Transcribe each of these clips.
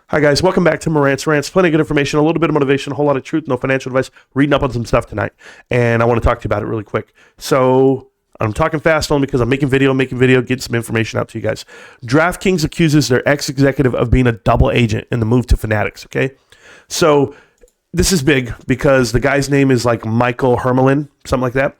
Hi guys, welcome back to Marantz. Rantz, plenty of good information, a little bit of motivation, a whole lot of truth, no financial advice, reading up on some stuff tonight. And I want to talk to you about it really quick. So I'm talking fast only because I'm making video, getting some information out to you guys. DraftKings accuses their ex-executive of being a double agent in the move to Fanatics, okay? So this is big because the guy's name is like Michael Hermelin, something like that.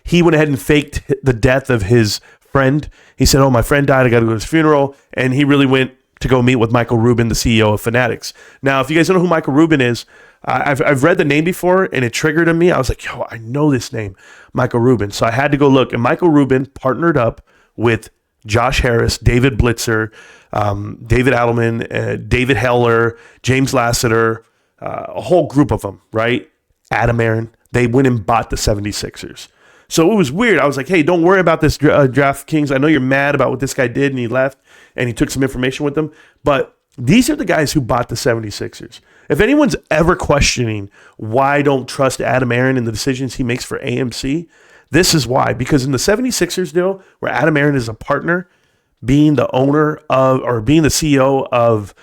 He went ahead and faked the death of his friend. He said, my friend died, I got to go to his funeral. And he really went to go meet with Michael Rubin, the CEO of Fanatics. Now, if you guys don't know who Michael Rubin is, I've read the name before and it triggered in me. I was like, I know this name, Michael Rubin. So I had to go look. And Michael Rubin partnered up with Josh Harris, David Blitzer, David Adelman, David Heller, James Lassiter, a whole group of them, right? Adam Aaron. They went and bought the 76ers. So it was weird. I was like, hey, don't worry about this, DraftKings. I know you're mad about what this guy did and he left and he took some information with them. But these are the guys who bought the 76ers. If anyone's ever questioning why don't trust Adam Aaron and the decisions he makes for AMC, this is why. Because in the 76ers deal, where Adam Aaron is a partner, being the owner of, or being the CEO of,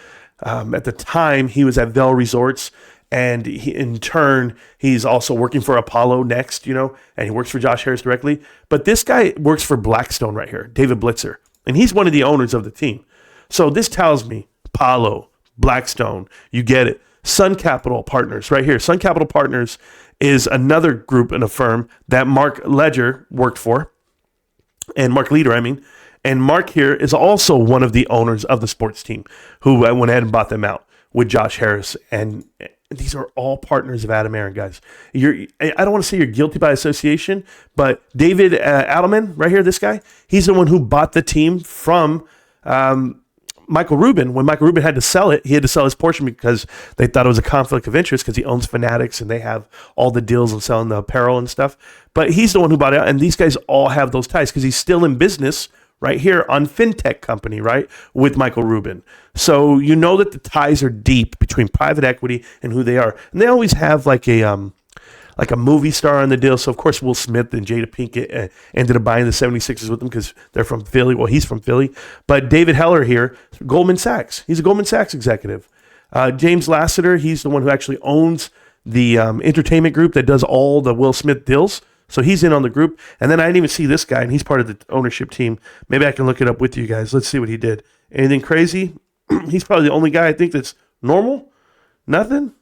at the time, he was at Vail Resorts. And in turn, he's also working for Apollo next, and he works for Josh Harris directly. But this guy works for Blackstone right here, David Blitzer. And he's one of the owners of the team. So this tells me Apollo, Blackstone, you get it. Sun Capital Partners right here. Sun Capital Partners is another group in a firm that Mark Ledger worked for. And Mark Leader, And Mark here is also one of the owners of the sports team who went ahead and bought them out with Josh Harris. And these are all partners of Adam Aaron, guys. I don't want to say you're guilty by association, but David Adelman, right here, this guy, he's the one who bought the team from Michael Rubin. When Michael Rubin had to sell it, he had to sell his portion because they thought it was a conflict of interest because he owns Fanatics and they have all the deals of selling the apparel and stuff. But he's the one who bought it out, and these guys all have those ties because he's still in business right here on FinTech company, right, with Michael Rubin. So you know that the ties are deep between private equity and who they are. And they always have like a movie star on the deal. So, of course, Will Smith and Jada Pinkett ended up buying the 76ers with them because they're from Philly. Well, he's from Philly. But David Heller here, Goldman Sachs. He's a Goldman Sachs executive. James Lassiter, he's the one who actually owns the entertainment group that does all the Will Smith deals. So he's in on the group. And then I didn't even see this guy, and he's part of the ownership team. Maybe I can look it up with you guys. Let's see what he did. Anything crazy? He's probably the only guy I think that's normal. Nothing?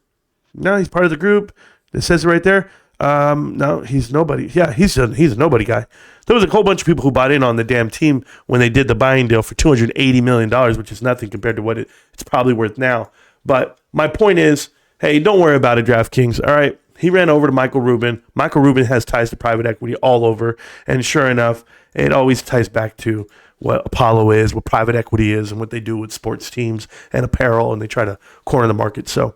No, he's part of the group. It says it right there. No, he's nobody. Yeah, he's a nobody guy. There was a whole bunch of people who bought in on the damn team when they did the buying deal for $280 million, which is nothing compared to what it's probably worth now. But my point is, hey, don't worry about it, DraftKings. All right. He ran over to Michael Rubin. Michael Rubin has ties to private equity all over. And sure enough, it always ties back to what Apollo is, what private equity is, and what they do with sports teams and apparel, and they try to corner the market. So,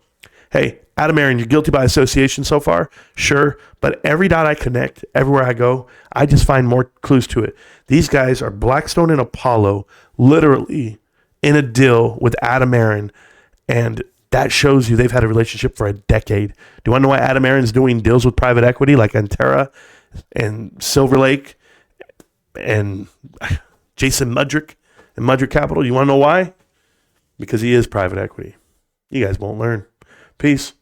hey, Adam Aaron, you're guilty by association so far? Sure. But every dot I connect, everywhere I go, I just find more clues to it. These guys are Blackstone and Apollo literally in a deal with Adam Aaron, and that shows you they've had a relationship for a decade. Do you want to know why Adam Aaron's doing deals with private equity like Antera and Silver Lake and Jason Mudrick and Mudrick Capital? You want to know why? Because he is private equity. You guys won't learn. Peace.